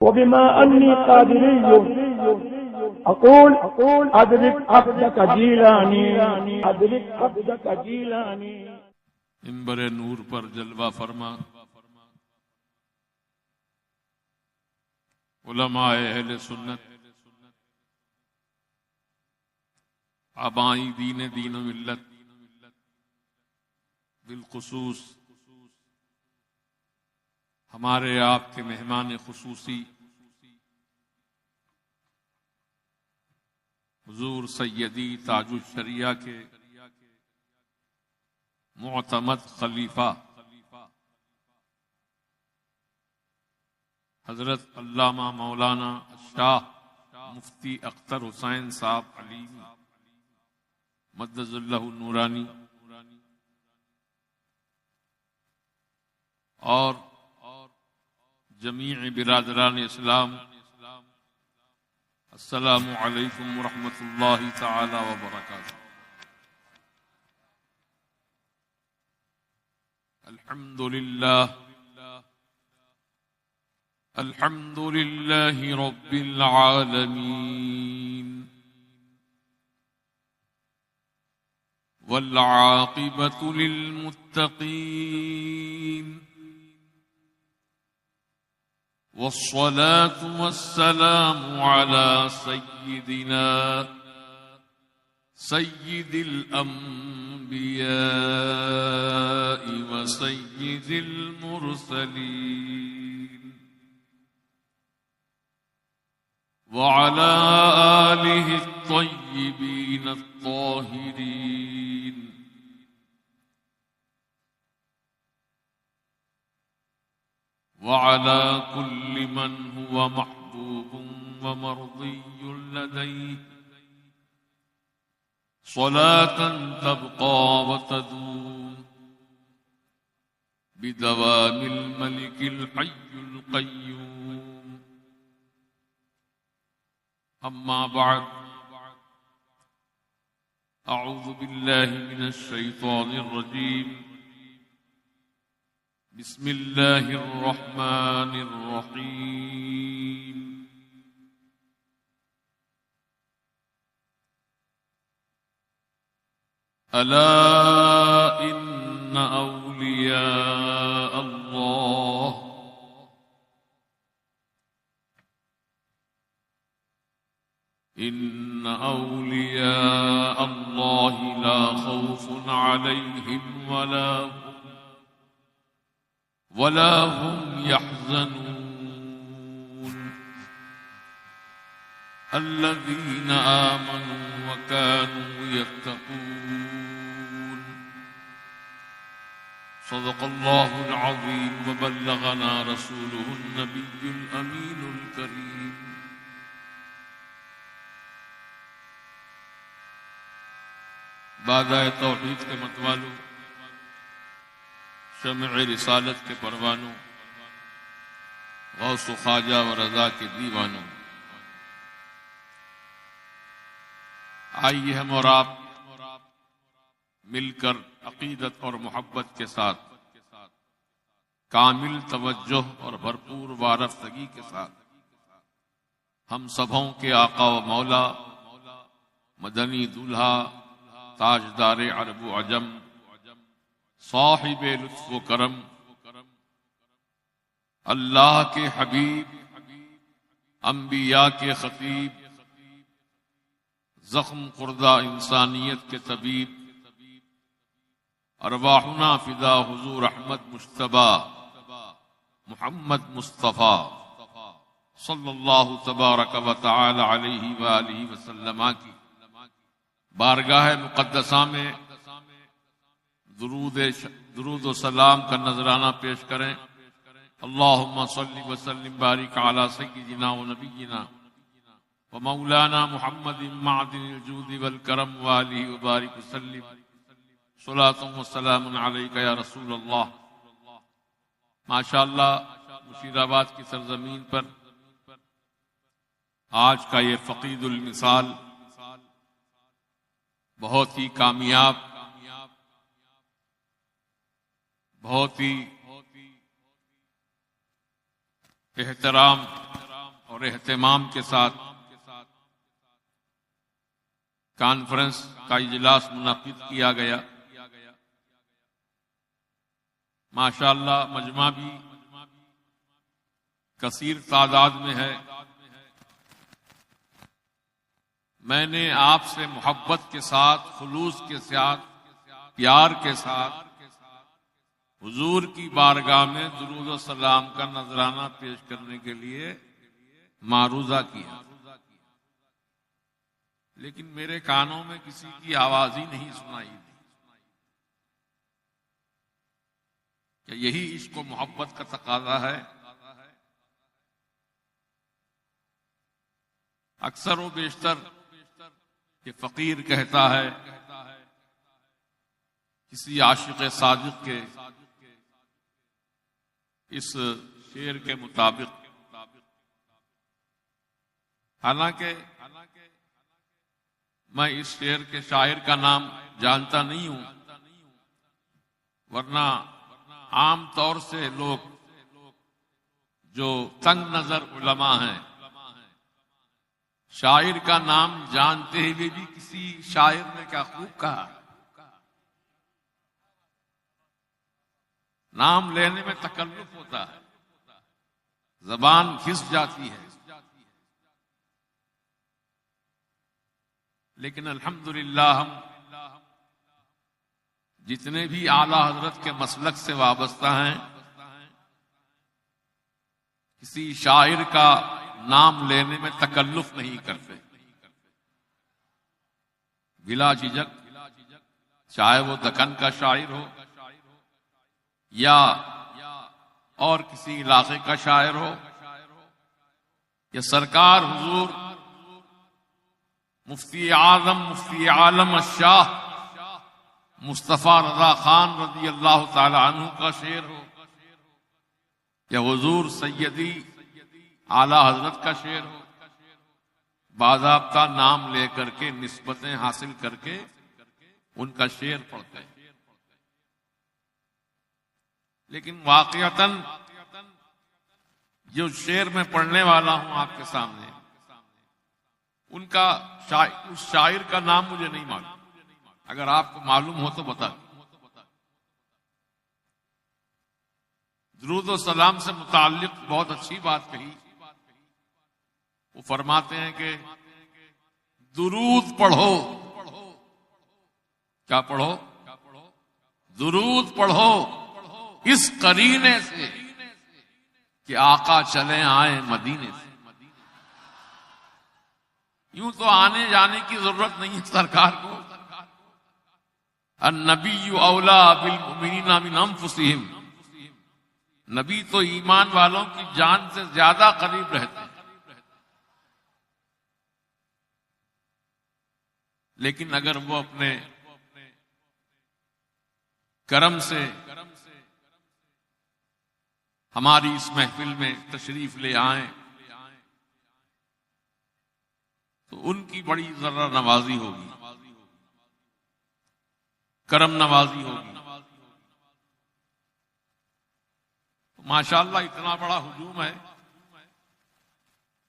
وبما أني قادري أقول أدرك عبدك جيلاني أدرك عبدك جيلاني. منبر نور پر جلوہ فرما علماء اہل سنت، آبائی دین و ملت، بالخصوص ہمارے آپ کے مہمان خصوصی حضور سیدی تاج الشریعہ کے معتمد خلیفہ حضرت علامہ مولانا شاہ مفتی اختر حسین صاحب علی مدد اللہ نورانی، اور جمیع برادران اسلام، السلام علیکم ورحمۃ اللہ تعالی وبرکاتہ. الحمد للہ رب العالمین، والعاقبۃ للمتقین، والصلاة والسلام على سيدنا سيد الأنبياء وسيد المرسلين، وعلى آله الطيبين الطاهرين، وعلى كل من هو محبوب ومرضي لديه صلاة تبقى وتدوم بدوام الملك الحي القيوم. أما بعد، أعوذ بالله من الشيطان الرجيم، بسم اللہ الرحمن الرحیم. الا ان اولیاء اللہ لا خوف علیہم ولا هم يحزنون، الذين آمنوا وكانوا يتقون. صدق الله العظيم وبلغنا رسوله النبي الأمين الكريم. بادائے توحید کے متوالو، شمع رسالت کے پروانوں، غوث و خواجہ و رضا کے دیوانوں، آئیے ہم اور آپ مل کر عقیدت اور محبت کے ساتھ، کامل توجہ اور بھرپور وارفتگی کے ساتھ، ہم سبھوں کے آقا و مولا، مدنی دولہا، تاجدار عرب و عجم، صاحب لطف و کرم، اللہ کے حبیب، انبیاء کے خطیب، زخم خوردہ انسانیت کے طبیب، ارواحنا فدا حضور احمد مجتبی محمد مصطفیٰ صلی اللہ تبارک و تعالی علیہ وآلہ وسلم کی بارگاہ مقدسہ میں درود و سلام کا نذرانہ پیش کریں. اللہم صلی وسلم بارک علی سیدنا و نبینا و مولانا محمد معدن الجود والکرم وآلہ وبارک وسلم. صلاۃ و سلام علیک یا رسول اللہ. ماشاءاللہ مشیر آباد کی سرزمین پر آج کا یہ فقید المثال بہت ہی کامیاب، بہت ہی احترام اور اہتمام کے ساتھ کانفرنس کا اجلاس منعقد کیا گیا. ماشاءاللہ مجمع بھی کثیر تعداد میں ہے. میں نے آپ سے محبت کے ساتھ، خلوص کے ساتھ، پیار کے ساتھ حضور کی بارگاہ میں درود و سلام کا نذرانہ پیش کرنے کے لیے معروضہ کیا، لیکن میرے کانوں میں کسی کی آواز ہی نہیں سنائی دی. کہ یہی عشق و محبت کا تقاضا ہے. اکثر و بیشتر کہ فقیر کہتا ہے کسی عاشق صادق کے اس شعر کے مطابق، حالانکہ میں اس شعر کے شاعر کا نام جانتا نہیں ہوں، ورنہ عام طور سے لوگ جو تنگ نظر علماء ہیں شاعر کا نام جانتے ہوئے بھی کسی شاعر نے کیا خوب کہا، نام لینے میں تکلف ہوتا ہے، زبان گھس جاتی ہے. لیکن الحمدللہ ہم جتنے بھی اعلی حضرت کے مسلک سے وابستہ ہیں کسی شاعر کا نام لینے میں تکلف نہیں کرتے، بلا جھجک، چاہے وہ دکن کا شاعر ہو یا اور کسی علاقے کا شاعر ہو، یا سرکار حضور مفتی اعظم مفتی عالم الشاہ مصطفیٰ رضا خان رضی اللہ تعالی عنہ کا شعر ہو، یا حضور سیدی اعلی حضرت کا شعر ہو، باضابطہ نام لے کر کے نسبتیں حاصل کر کے ان کا شعر پڑھتے ہیں. لیکن واقعتاً جو شعر میں پڑھنے والا ہوں آپ کے سامنے، ان کا اس شاعر کا نام مجھے نہیں معلوم. اگر آپ کو معلوم ہو تو بتا. درود و سلام سے متعلق بہت اچھی بات کہی. وہ فرماتے ہیں کہ درود پڑھو. کیا پڑھو؟ درود پڑھو اس قرینے سے کہ آقا چلے آئے مدینے سے. یوں تو آنے جانے کی ضرورت نہیں ہے سرکار کو. النبی اولا بالمؤمنین من انفسہم، نبی تو ایمان والوں کی جان سے زیادہ قریب رہتے ہیں. لیکن اگر وہ اپنے کرم سے ہماری اس محفل میں تشریف لے آئیں تو ان کی بڑی ذرہ نوازی ہوگی، کرم نوازی ہوگی. ماشاءاللہ اتنا بڑا ہجوم ہے،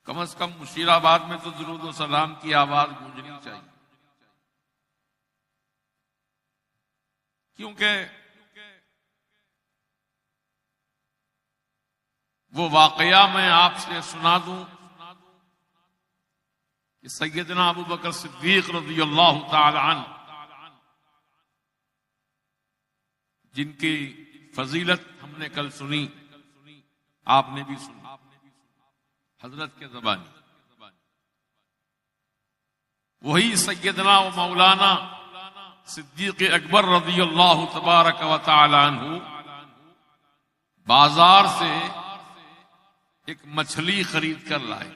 کم از کم مشیر آباد میں تو درود و سلام کی آواز گونجنی چاہیے. کیونکہ وہ واقعہ میں آپ سے سنا دوں کہ سیدنا ابو بکر صدیق رضی اللہ تعالی عنہ، جن کی فضیلت ہم نے کل سنی، آپ نے بھی سنی حضرت کے زبانی، وہی سیدنا و مولانا صدیق اکبر رضی اللہ تبارک و تعالی عنہ بازار سے ایک مچھلی خرید کر لائے.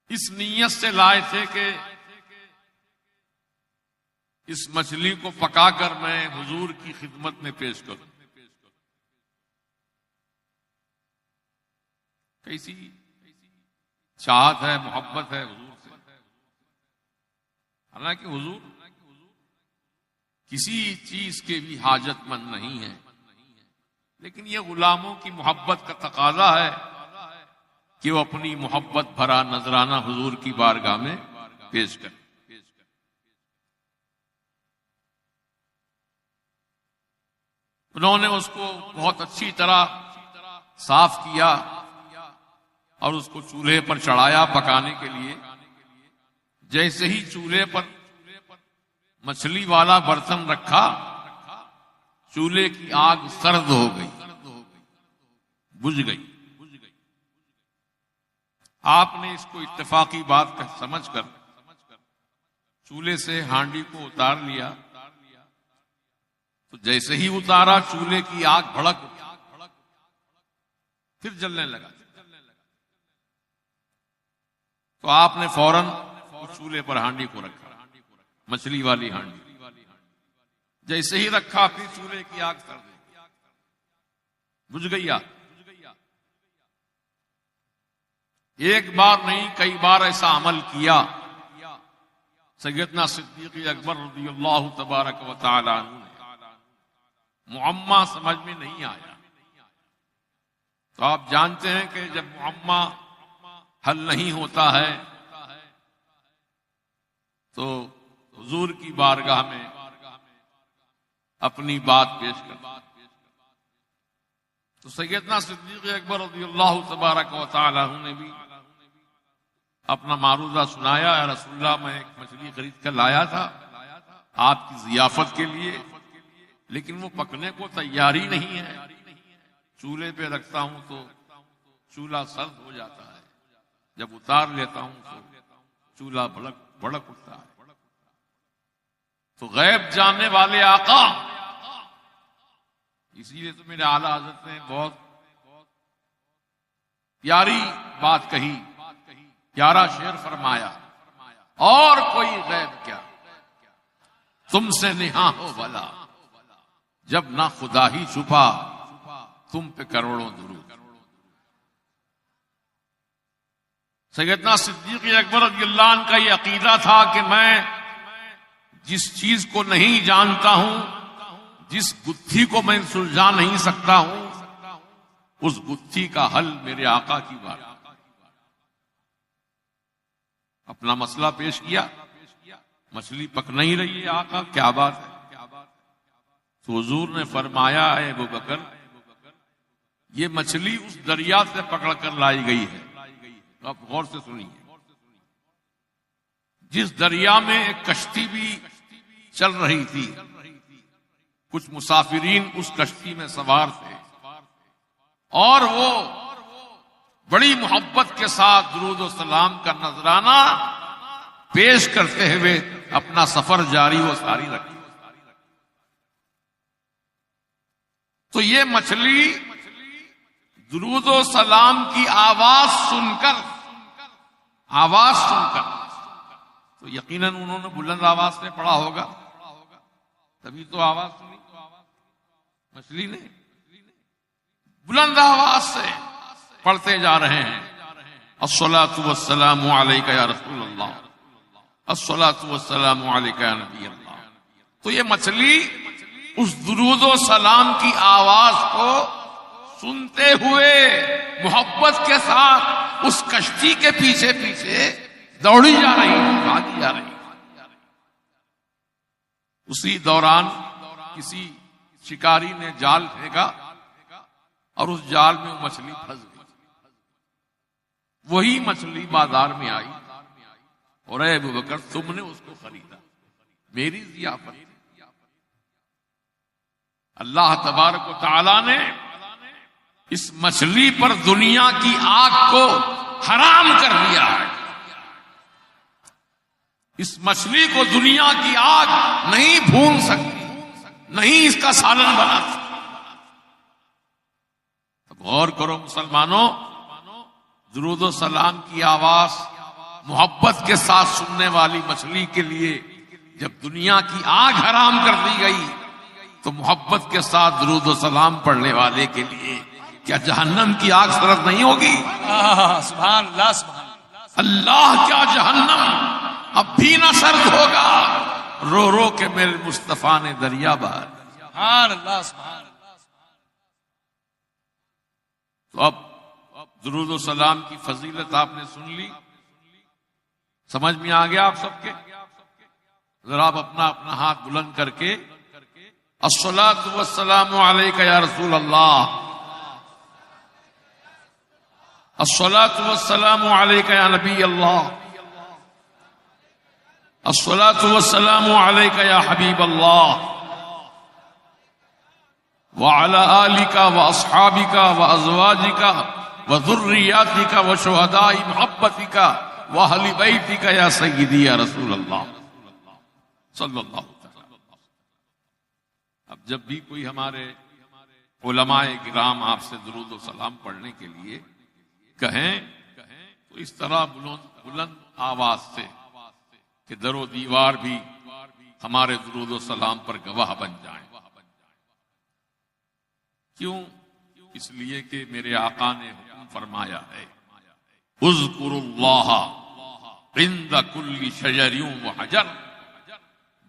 اس نیت سے لائے تھے کہ اس مچھلی کو پکا کر میں حضور کی خدمت میں پیش کروں. کیسی چاہت ہے، محبت ہے حضور سے. حالانکہ حضور کسی چیز کے بھی حاجت مند نہیں ہے، لیکن یہ غلاموں کی محبت کا تقاضا ہے کہ وہ اپنی محبت بھرا نذرانہ حضور کی بارگاہ میں پیش کریں۔ انہوں نے اس کو بہت اچھی طرح صاف کیا اور اس کو چولہے پر چڑھایا پکانے کے لیے۔ جیسے ہی چولہے پر مچھلی والا برتن رکھا، چولہے کی آگ سرد ہو گئی، بجھ گئی۔ آپ نے اس کو اتفاقی بات سمجھ کر چولہے سے ہانڈی کو اتار لیا، تو جیسے ہی اتارا چولہے کی آگ بھڑک اٹھی، پھر جلنے لگا۔ تو آپ نے فوراً چولہے پر ہانڈی کو رکھا، مچھلی والی ہانڈی۔ جیسے ہی رکھا پھر چولہے کی آگ سرد ہو گئی، بجھ گئی آگ۔ ایک بار نہیں کئی بار ایسا عمل کیا۔ سیدنا صدیق اکبر رضی اللہ تبارک و تعالی عنہ معمہ سمجھ میں نہیں آیا۔ تو آپ جانتے ہیں کہ جب معمہ حل نہیں ہوتا ہے تو حضور کی بارگاہ میں اپنی بات پیش کرتا۔ تو سیدنا صدیق اکبر رضی اللہ تبارک و تعالی عنہ نے بھی اپنا معروضہ سنایا، اے رسول اللہ میں ایک مچھلی خرید کر لایا تھا آپ کی ضیافت کے لیے، لیکن وہ پکنے کو تیار ہی نہیں ہے۔ چولہے پہ رکھتا ہوں تو چولہا سرد ہو جاتا ہے، جب اتار لیتا ہوں تو چولہا بھڑک اٹھتا ہے۔ تو غیب جاننے والے آقا، اسی لیے تو میرے اعلیٰ حضرت نے بہت پیاری بات کہی، پیارا شعر فرمایا، اور کوئی غیب کیا تم سے نہاں ہو بھلا، جب نہ خدا ہی چھپا تم پہ کروڑوں درود۔ سیدنا صدیق اکبر رضی اللہ عنہ کا یہ عقیدہ تھا کہ میں جس چیز کو نہیں جانتا ہوں، جس گتھی کو میں سلجھا نہیں سکتا ہوں، اس گتھی کا حل میرے آقا کی بات۔ اپنا مسئلہ پیش کیا، مچھلی پک نہیں رہی ہے، آقا کیا بات ہے؟ تو حضور نے فرمایا، اے ابو بکر، یہ مچھلی اس دریا سے پکڑ کر لائی گئی ہے۔ آپ غور سے سنیے، جس دریا میں ایک کشتی بھی چل رہی تھی، کچھ مسافرین اس کشتی میں سوار تھے، اور وہ بڑی محبت کے ساتھ درود و سلام کا نذرانہ پیش کرتے ہوئے اپنا سفر جاری و ساری رکھی۔ تو یہ مچھلی درود و سلام کی آواز سن کر تو یقیناً انہوں نے بلند آواز سے پڑھا ہوگا، تبھی تو آواز سنی مچھلی نے۔ بلند آواز سے پڑھتے جا رہے ہیں، الصلاۃ والسلام علیک یا رسول اللہ، الصلاۃ والسلام علیک یا نبی اللہ۔ تو یہ مچھلی اس درود و سلام کی آواز کو سنتے ہوئے محبت کے ساتھ اس کشتی کے پیچھے پیچھے دوڑی جا رہی، بھاگی جا رہی۔ اسی دوران کسی شکاری نے جال پھینکا اور اس جال میں وہ مچھلی پھنس گئی۔ وہی مچھلی بازار میں آئی، اور اے ابو بکر تم نے اس کو خریدا، میری ضیافت۔ اللہ تبارک و تعالی نے اس مچھلی پر دنیا کی آگ کو حرام کر دیا ہے۔ اس مچھلی کو دنیا کی آگ نہیں بھون سکتی، نہیں اس کا سالن بنا سکتی۔ اب غور کرو مسلمانوں، درود و سلام کی آواز محبت کے ساتھ سننے والی مچھلی کے لیے جب دنیا کی آگ حرام کر دی گئی، تو محبت کے ساتھ درود و سلام پڑھنے والے کے لیے کیا جہنم کی آگ سرد نہیں ہوگی؟ سبحان اللہ، سبحان اللہ، کیا جہنم اب بھی نہ سرد ہوگا؟ رو رو کے میرے مصطفیٰ نے دریا بہا۔ سبحان اللہ، سبحان اللہ۔ تو اب درود و سلام کی فضیلت آپ نے سن لی، سمجھ میں آ گیا آپ سب کے؟ ذرا آپ اپنا اپنا ہاتھ بلند کر کے الصلاۃ والسلام علیک یا رسول اللہ، الصلاۃ والسلام علیک یا نبی اللہ، الصلاۃ والسلام علیک یا حبیب اللہ، وعلی آلک واصحابک وازواجک وذریاتک وشہداء محبتک واہل بیتک یا سیدی یا رسول اللہ صلی اللہ علیہ وسلم۔ اب جب بھی کوئی ہمارے علماء کرام آپ سے درود و سلام پڑھنے کے لیے کہیں تو اس طرح بلند آواز سے کہ در و دیوار بھی ہمارے درود و سلام پر گواہ بن جائیں۔ کیوں؟ اس لیے کہ میرے آقا نے حکم فرمایا ہے اذکروا اللہ عند کل شجر و حجر،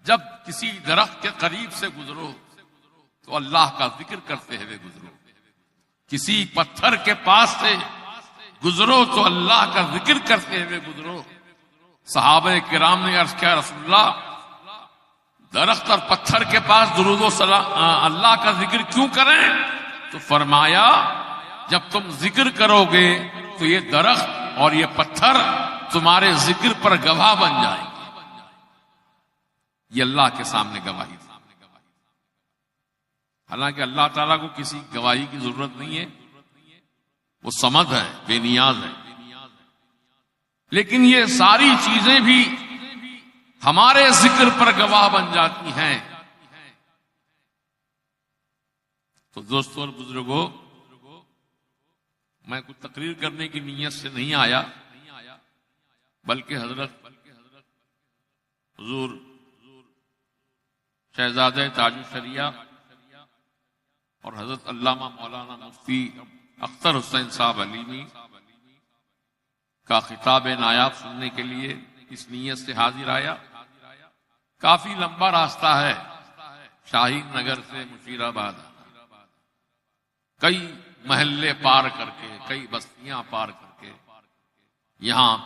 جب کسی درخت کے قریب سے گزرو تو اللہ کا ذکر کرتے ہوئے گزرو، کسی پتھر کے پاس سے گزرو تو اللہ کا ذکر کرتے ہوئے گزرو۔ صحابہ کرام نے عرض کیا رسول اللہ، درخت اور پتھر کے پاس درود و سلام اللہ کا ذکر کیوں کریں؟ تو فرمایا جب تم ذکر کرو گے تو یہ درخت اور یہ پتھر تمہارے ذکر پر گواہ بن جائیں گے۔ یہ اللہ کے سامنے گواہی تھی۔ حالانکہ اللہ تعالیٰ کو کسی گواہی کی ضرورت نہیں ہے، وہ صمد ہے، بے نیاز ہے، لیکن یہ ساری چیزیں بھی ہمارے ذکر پر گواہ بن جاتی ہیں۔ تو دوستوں اور بزرگوں، میں کچھ تقریر کرنے کی نیت سے نہیں آیا، بلکہ حضرت حضور شہزادہ تاج الشریعہ اور حضرت علامہ مولانا مفتی اختر حسین صاحب علیمی کا خطاب نایاب سننے کے لیے اس نیت سے حاضر آیا۔ کافی لمبا راستہ ہے شاہین نگر سے مشیر آباد، کئی محلے پار کر کے، کئی بستیاں پار کر کے یہاں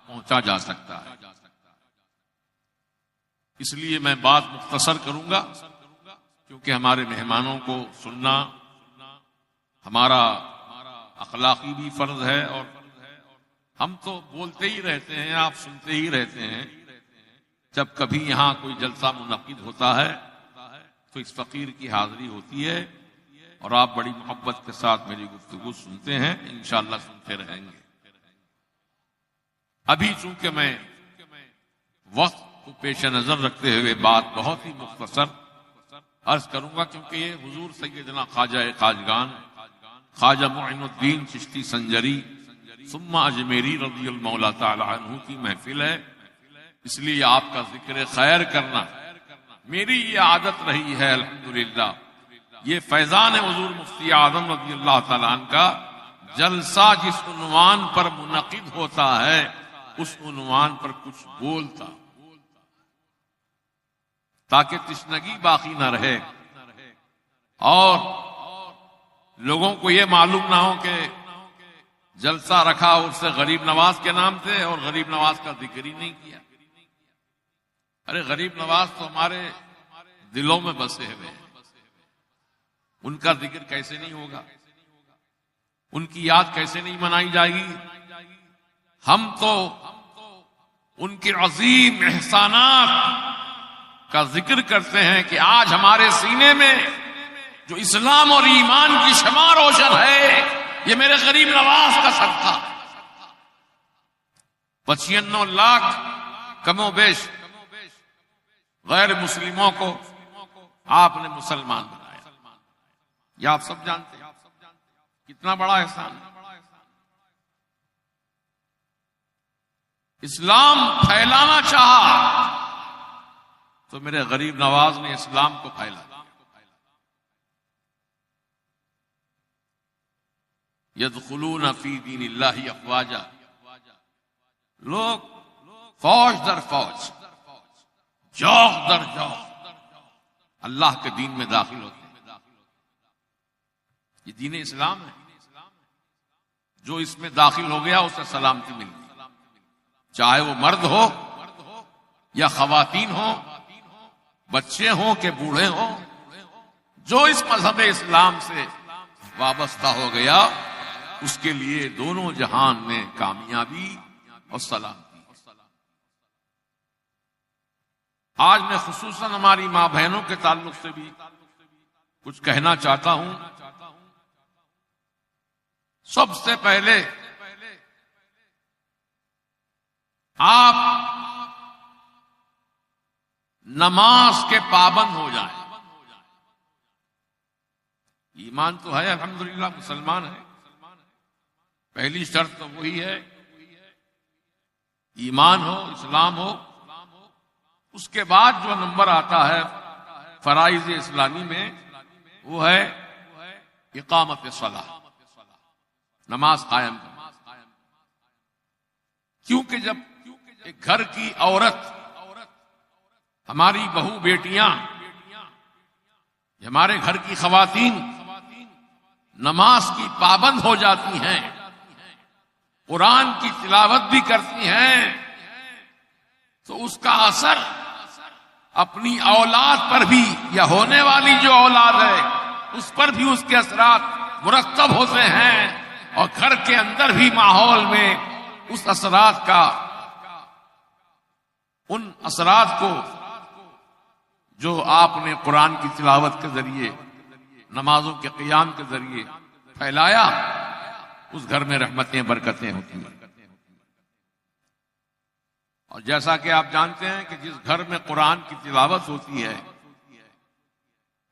پہنچا جا سکتا ہے۔ اس لیے میں بات مختصر کروں گا، کیونکہ ہمارے مہمانوں کو سننا ہمارا اخلاقی بھی فرض ہے، اور ہم تو بولتے ہی رہتے ہیں، آپ سنتے ہی رہتے ہیں۔ جب کبھی یہاں کوئی جلسہ منعقد ہوتا ہے تو اس فقیر کی حاضری ہوتی ہے، اور آپ بڑی محبت کے ساتھ میری گفتگو سنتے ہیں، انشاءاللہ سنتے رہیں گے۔ ابھی چونکہ میں وقت کو پیش نظر رکھتے ہوئے بات بہت ہی مختصر عرض کروں گا، کیونکہ یہ حضور سیدنا خواجہ خواجگان خواجہ معین الدین چشتی سنجری ثم اجمیری رضی المولا تعالی عنہ کی محفل ہے، اس لیے آپ کا ذکر خیر کرنا میری یہ عادت رہی ہے الحمدللہ۔ یہ فیضان حضور مفتی اعظم رضی اللہ تعالیٰ عنہ کا جلسہ جس عنوان پر منعقد ہوتا ہے اس عنوان پر کچھ بولتا، تاکہ تشنگی باقی نہ رہے اور لوگوں کو یہ معلوم نہ ہو کہ جلسہ رکھا اس سے غریب نواز کے نام سے اور غریب نواز کا ذکر ہی نہیں کیا۔ ارے غریب نواز تو ہمارے دلوں میں بسے ہوئے ہیں، ان کا ذکر کیسے نہیں ہوگا، ان کی یاد کیسے نہیں منائی جائے گی؟ ہم تو ان کے عظیم احسانات کا ذکر کرتے ہیں کہ آج ہمارے سینے میں جو اسلام اور ایمان کی شمع روشن ہے یہ میرے غریب نواز کا صدقہ۔ 95 لاکھ کم و بیش غیر مسلموں کو آپ نے مسلمان بنایا، یہ آپ سب جانتے ہیں، کتنا بڑا احسان ہے۔ اسلام پھیلانا چاہا تو میرے غریب نواز نے اسلام کو پھیلا دیا۔ یدخلون فی دین اللہ افواجا، لوگ فوج در فوج، جوق در جوق اللہ کے دین میں داخل ہوتے ہیں۔ یہ دین اسلام ہے، جو اس میں داخل ہو گیا اسے سلامتی مل گئی، چاہے وہ مرد ہو یا خواتین ہوں، بچے ہوں کہ بوڑھے ہوں، جو اس مذہب اسلام سے وابستہ ہو گیا اس کے لیے دونوں جہان میں کامیابی اور سلامتی۔ آج میں خصوصاً ہماری ماں بہنوں کے تعلق سے بھی کچھ کہنا چاہتا ہوں۔ سب سے پہلے آپ نماز کے پابند ہو جائیں۔ ایمان تو ہے، الحمدللہ مسلمان ہے، پہلی شرط تو وہی ہے، ایمان ہو، اسلام ہو۔ اس کے بعد جو نمبر آتا ہے فرائض اسلامی میں وہ ہے اقامت صلاح، نماز قائم کرنا۔ کیونکہ جب ایک گھر کی عورت، ہماری بہو بیٹیاں، ہمارے گھر کی خواتین نماز کی پابند ہو جاتی ہیں، قرآن کی تلاوت بھی کرتی ہیں، تو اس کا اثر اپنی اولاد پر بھی، یا ہونے والی جو اولاد ہے اس پر بھی اس کے اثرات مرتب ہوتے ہیں، اور گھر کے اندر بھی ماحول میں اس اثرات کا، ان اثرات کو جو آپ نے قرآن کی تلاوت کے ذریعے، نمازوں کے قیام کے ذریعے پھیلایا، اس گھر میں رحمتیں برکتیں ہوتی ہیں۔ اور جیسا کہ آپ جانتے ہیں کہ جس گھر میں قرآن کی تلاوت ہوتی ہے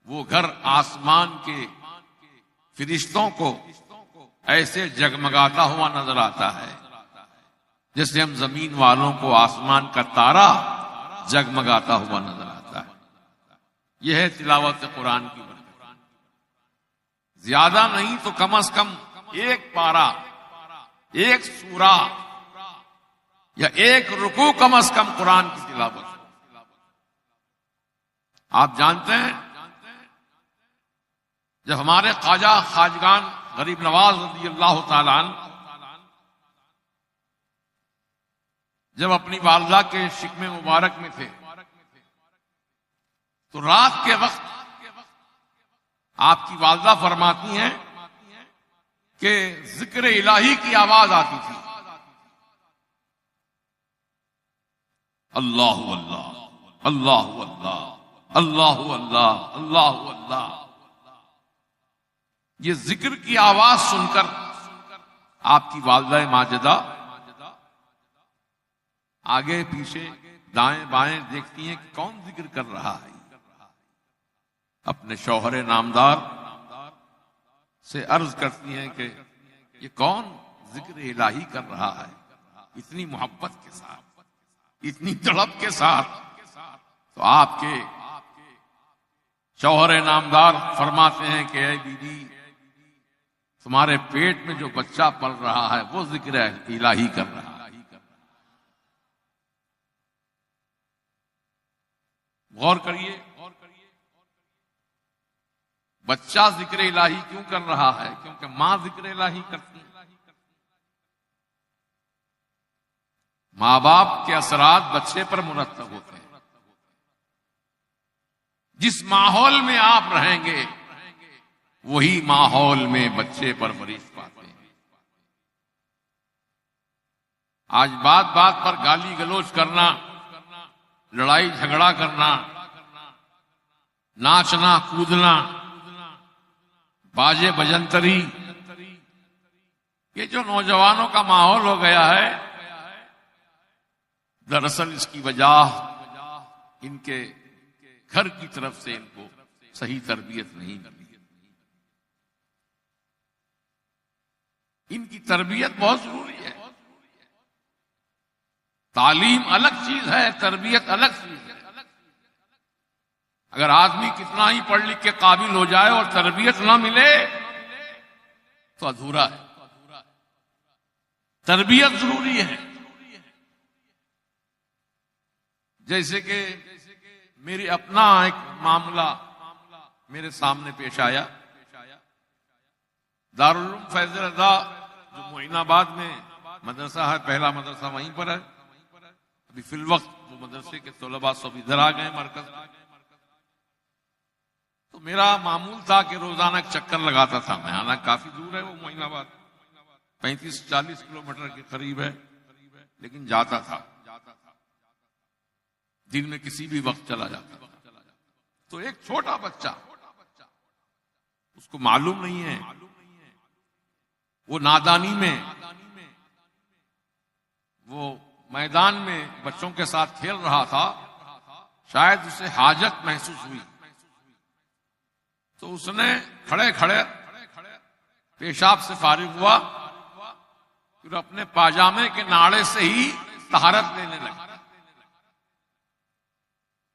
وہ گھر آسمان کے فرشتوں کو ایسے جگمگاتا ہوا نظر آتا ہے جیسے ہم زمین والوں کو آسمان کا تارا جگمگاتا ہوا نظر آتا ہے۔ یہ ہے تلاوت قرآن کی برکت۔ زیادہ نہیں تو کم از کم ایک پارہ، ایک سورہ یا ایک رکوع کم از کم قرآن کی تلاوت۔ آپ جانتے ہیں جب ہمارے خواجہ خواجگان غریب نواز رضی اللہ تعالیٰ عنہ جب اپنی والدہ کے شکم مبارک میں تھے تو رات کے وقت آپ کی والدہ فرماتی ہیں کہ ذکر الہی کی آواز آتی تھی، اللہ اللہ اللہ اللہ اللہ اللہ اللہ اللہ۔ یہ ذکر کی آواز سن کر آپ کی والدہ ماجدہ آگے پیچھے دائیں بائیں دیکھتی ہیں کہ کون ذکر کر رہا ہے۔ اپنے شوہر نامدار سے عرض کرتی ہیں کہ یہ کون ذکر الہی کر رہا ہے، اتنی محبت کے ساتھ، اتنی تڑپ کے ساتھ۔ تو آپ کے شوہر نامدار فرماتے ہیں کہ اے بی بی، تمہارے پیٹ میں جو بچہ پل رہا ہے وہ ذکر الہی کر رہا ہے۔ غور کریے، بچہ ذکر الہی کیوں کر رہا ہے؟ کیونکہ ماں ذکر الہی کرتی ہے۔ ماں باپ کے اثرات بچے پر مرتب ہوتے ہیں۔ جس ماحول میں آپ رہیں گے وہی ماحول میں بچے پرورش پاتے ہیں۔ آج بات بات پر گالی گلوچ کرنا، لڑائی جھگڑا کرنا، ناچنا کودنا، باجے بجنتری، یہ جو نوجوانوں کا ماحول ہو گیا ہے، دراصل اس کی وجہ ان کے گھر کی طرف سے ان کو صحیح تربیت نہیں ملی۔ ان کی تربیت بہت ضروری ہے۔ تعلیم الگ چیز ہے، تربیت الگ چیز ہے۔ اگر آدمی کتنا ہی پڑھ لکھ کے قابل ہو جائے اور تربیت نہ ملے تو ادھورا ہے۔ تربیت ضروری ہے۔ جیسے کہ میری اپنا ایک معاملہ میرے سامنے پیش آیا۔ دارالعلوم فیض رضا جو معین آباد میں مدرسہ ہے، پہلا مدرسہ وہیں پر ہے. ابھی فی الوقت وہ مدرسے کے طلباء سب ادھر آ گئے مرکز. تو میرا معمول تھا کہ روزانہ ایک چکر لگاتا تھا میں. حالانکہ کافی دور ہے وہ معین آباد، 35-40 کلومیٹر کے قریب ہے، لیکن جاتا تھا. دن میں کسی بھی وقت چلا جاتا تھا. تو ایک چھوٹا بچہ، اس کو معلوم نہیں ہے، وہ نادانی میں وہ میدان میں بچوں کے ساتھ کھیل رہا تھا. شاید اسے حاجت محسوس ہوئی تو اس نے کھڑے کھڑے پیشاب سے فارغ ہوا، پھر اپنے پاجامے کے ناڑے سے ہی طہارت لینے لگا.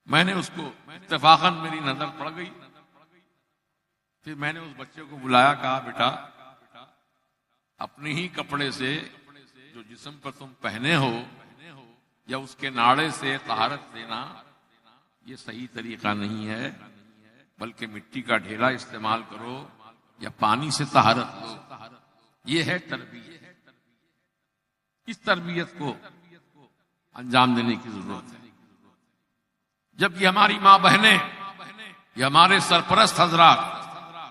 میں نے اس کو اتفاقاً میری نظر پڑ گئی. پھر میں نے اس بچے کو بلایا، کہا بیٹا اپنے ہی کپڑے سے جو جسم پر تم پہنے ہو یا اس کے ناڑے سے طہارت لینا یہ صحیح طریقہ نہیں ہے، بلکہ مٹی کا ڈھیلا استعمال کرو یا پانی سے طہارت لو. یہ ہے تربیت. اس تربیت کو انجام دینے کی ضرورت ہے. جب یہ ہماری ماں بہنیں، یہ ہمارے سرپرست حضرات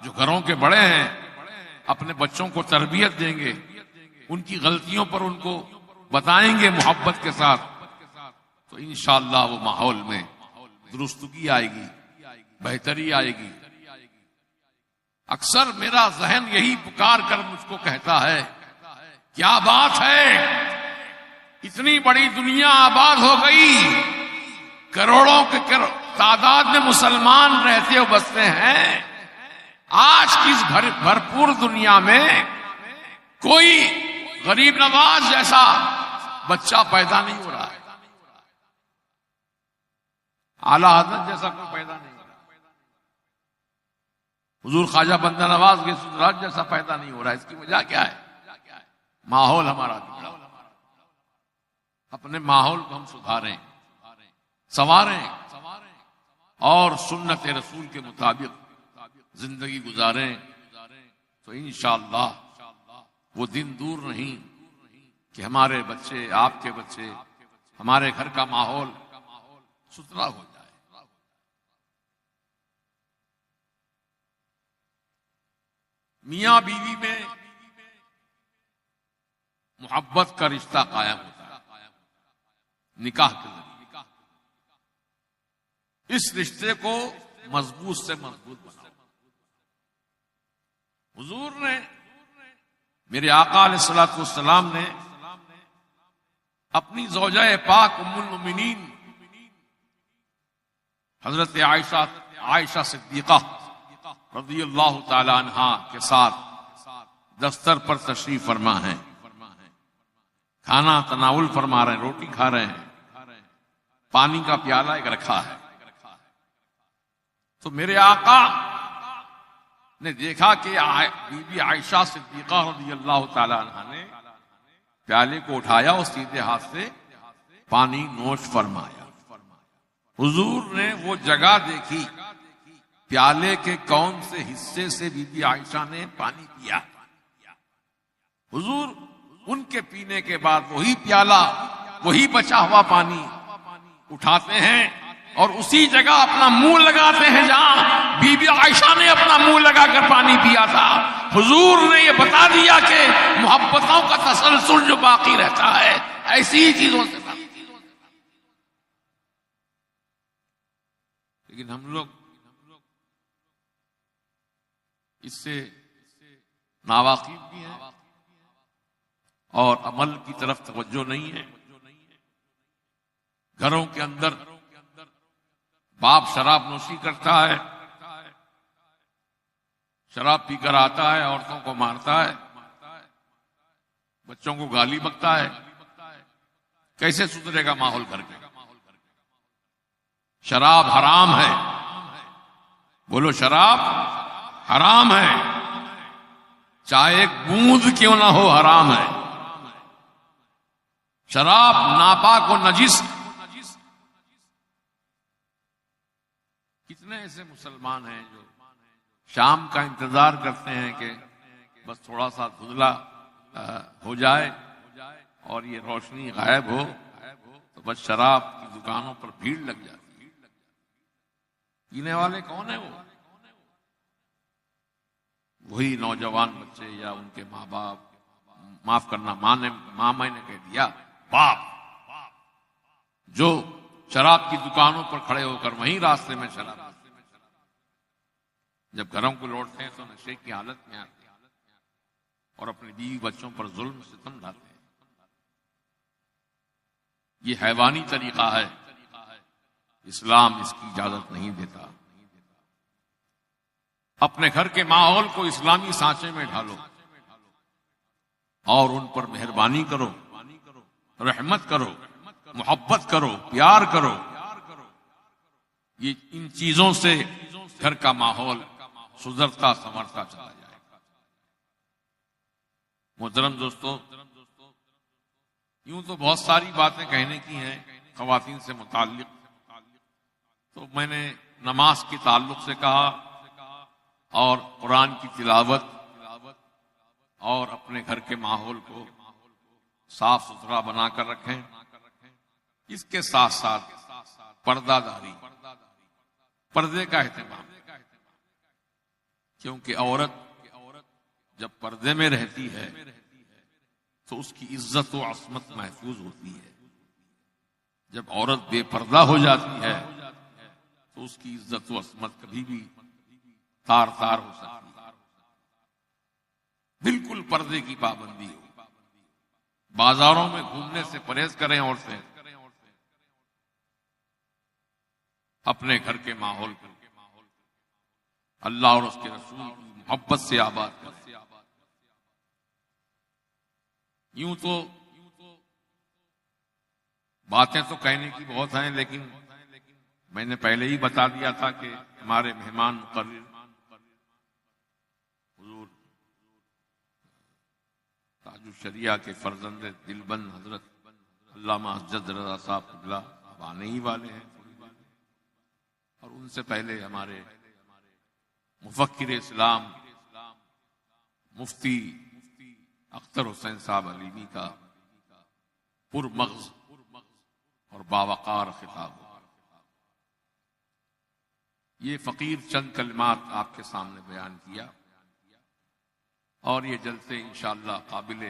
جو گھروں کے بڑے ہیں اپنے بچوں کو تربیت دیں گے، ان کی غلطیوں پر ان کو بتائیں گے محبت کے ساتھ، تو انشاءاللہ وہ ماحول میں درستگی آئے گی، بہتری آئے گی. اکثر میرا ذہن یہی پکار کر مجھ کو کہتا ہے کیا بات ہے، اتنی بڑی دنیا آباد ہو گئی، کروڑوں کے تعداد میں مسلمان رہتے ہو بستے ہیں، آج کی اس بھرپور دنیا میں کوئی غریب نواز جیسا بچہ پیدا نہیں ہو رہا ہے، اعلیٰ حضرت جیسا کوئی پیدا نہیں ہو رہا ہے، حضور خواجہ بندہ نواز کے سدراج جیسا پیدا نہیں ہو رہا ہے. اس کی وجہ کیا ہے؟ ماحول ہمارا بگڑا. اپنے ماحول کو ہم سدھاریں، سنواریں اور سنت رسول کے مطابق زندگی گزاریں، تو انشاءاللہ وہ دن دور نہیں کہ ہمارے بچے، آپ کے بچے، ہمارے گھر کا ماحول ستھرا ہو جائے. میاں بیوی میں محبت کا رشتہ قائم ہوتا ہے نکاح کے ذریعے. اس رشتے کو مضبوط سے مضبوط بناؤ. حضور نے، میرے آقا علیہ الصلوۃ والسلام نے اپنی زوجہ پاک ام المؤمنین حضرت عائشہ صدیقہ رضی اللہ تعالی عنہا کے ساتھ دفتر پر تشریف فرما ہیں، کھانا تناول فرما رہے ہیں، روٹی کھا رہے ہیں، پانی کا پیالہ ایک رکھا ہے. تو میرے آقا نے دیکھا کہ بی بی عائشہ صدیقہ رضی اللہ تعالی عنہا نے پیالے کو اٹھایا اور سیدھے ہاتھ سے پانی نوش فرمایا. حضور نے وہ جگہ دیکھی پیالے کے کون سے حصے سے بی بی عائشہ نے پانی پیا. حضور ان کے پینے کے بعد وہی پیالہ، وہی بچا ہوا پانی اٹھاتے ہیں اور اسی جگہ اپنا منہ لگاتے ہیں جہاں بی بی عائشہ نے اپنا منہ لگا کر پانی پیا تھا. حضور نے یہ بتا دیا کہ محبتوں کا تسلسل جو باقی رہتا ہے ایسی ہی چیزوں سے. لیکن ہم لوگ اس سے ناواقف بھی ہیں اور عمل کی طرف توجہ نہیں ہے. گھروں کے اندر باپ شراب نوشی کرتا ہے، شراب پی کر آتا ہے، عورتوں کو مارتا ہے، بچوں کو گالی بکتا ہے. کیسے سدھرے گا ماحول گھر کا؟ شراب حرام ہے، بولو شراب حرام ہے، چاہے ایک بوند کیوں نہ ہو حرام ہے. شراب ناپاک و نجس. کتنے ایسے مسلمان ہیں جو شام کا انتظار کرتے ہیں کہ بس تھوڑا سا دھندلا ہو جائے اور یہ روشنی غائب ہو تو بس شراب کی دکانوں پر بھیڑ لگ جاتی ہے۔ پینے والے کون ہیں؟ وہ وہی نوجوان بچے یا ان کے ماں باپ، معاف کرنا ماں میں نے کہہ دیا باپ، جو شراب کی دکانوں پر کھڑے ہو کر وہیں راستے میں شراب پیتے ہیں۔ جب گھروں کو لوٹتے ہیں تو نشے کی حالت میں آتے ہیں اور اپنی بیوی بچوں پر ظلم ستم ڈالتے ہیں۔ یہ حیوانی طریقہ ہے، اسلام اس کی اجازت نہیں دیتا۔ اپنے گھر کے ماحول کو اسلامی سانچے میں ڈھالو اور ان پر مہربانی کرو، رحمت کرو، محبت کرو، پیار کرو۔ یہ ان چیزوں سے گھر کا ماحول سدھرتا سنورتا چلا جائے۔ محترم دوستو، یوں تو بہت ساری باتیں کہنے کی ہیں خواتین سے متعلق، تو میں نے نماز کے تعلق سے کہا اور قرآن کی تلاوت اور اپنے گھر کے ماحول کو صاف ستھرا بنا کر رکھیں۔ اس کے ساتھ ساتھ پردہ داری، پردے کا اہتمام، کیونکہ عورت جب پردے میں رہتی ہے تو اس کی عزت و عصمت محفوظ ہوتی ہے۔ جب عورت بے پردہ ہو جاتی ہے تو اس کی عزت و عصمت کبھی بھی تار تار ہو سکتی ہے۔ بالکل پردے کی پابندی ہو، بازاروں میں گھومنے سے پرہیز کریں عورتیں، اپنے گھر کے ماحول کو اللہ اور اس کے رسول کی محبت سے آباد کریں۔ یوں تو باتیں تو کہنے کی بہت ہیں، لیکن میں نے پہلے ہی بتا دیا تھا کہ ہمارے مہمان مقرر حضور تاج الشریعہ کے فرزند دلبند حضرت علامہ اسجد رضا صاحب قبلہ اب آنے ہی والے ہیں، اور ان سے پہلے ہمارے مفکر اسلام مفتی اختر حسین صاحب علیمی کا پرمغز اور باوقار خطاب ہوا۔ یہ فقیر چند کلمات آپ کے سامنے بیان کیا، اور یہ جلسے انشاءاللہ قابل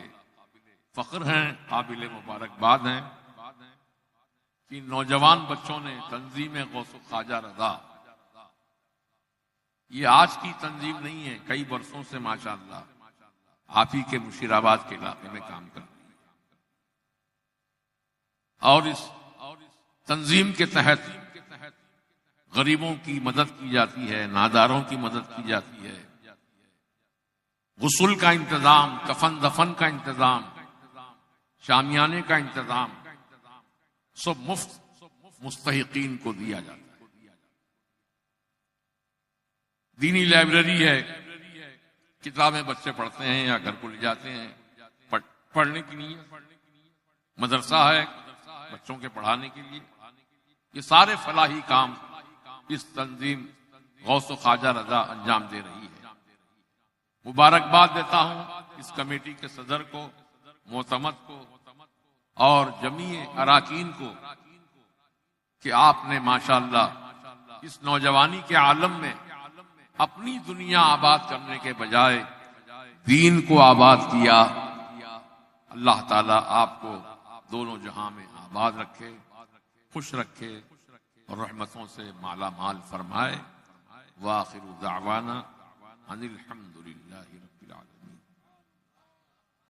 فخر ہیں، قابل مبارکباد ہیں کہ نوجوان بچوں نے تنظیم غوث خواجہ رضا، یہ آج کی تنظیم نہیں ہے، کئی برسوں سے ماشاءاللہ آپ ہی کے مشیر آباد کے علاقے میں کام کر رہی ہے، اور اس تنظیم کے تحت غریبوں کی مدد کی جاتی ہے، ناداروں کی مدد کی جاتی ہے، غسل کا انتظام، کفن دفن کا انتظام، شامیانے کا انتظام سب مفت مستحقین کو دیا جاتا ہے۔ دینی لائبریری ہے، کتابیں بچے پڑھتے ہیں یا گھر کو لے جاتے ہیں پڑھنے کے لیے، مدرسہ ہے بچوں کے پڑھانے کے لیے، یہ سارے فلاحی کام اس تنظیم غوث خواجہ رضا انجام دے رہی ہے۔ مبارکباد دیتا ہوں اس کمیٹی کے صدر کو، معتمد کو اور جمیع اراکین کو کہ آپ نے ماشاءاللہ اس نوجوانی کے عالم میں اپنی دنیا آباد کرنے کے بجائے دین کو آباد کیا۔ اللہ تعالیٰ آپ کو دونوں جہاں میں آباد رکھے، خوش رکھے اور رحمتوں سے مالا مال فرمائے۔ وآخر دعوانا ان الحمد للہ رب العالمین۔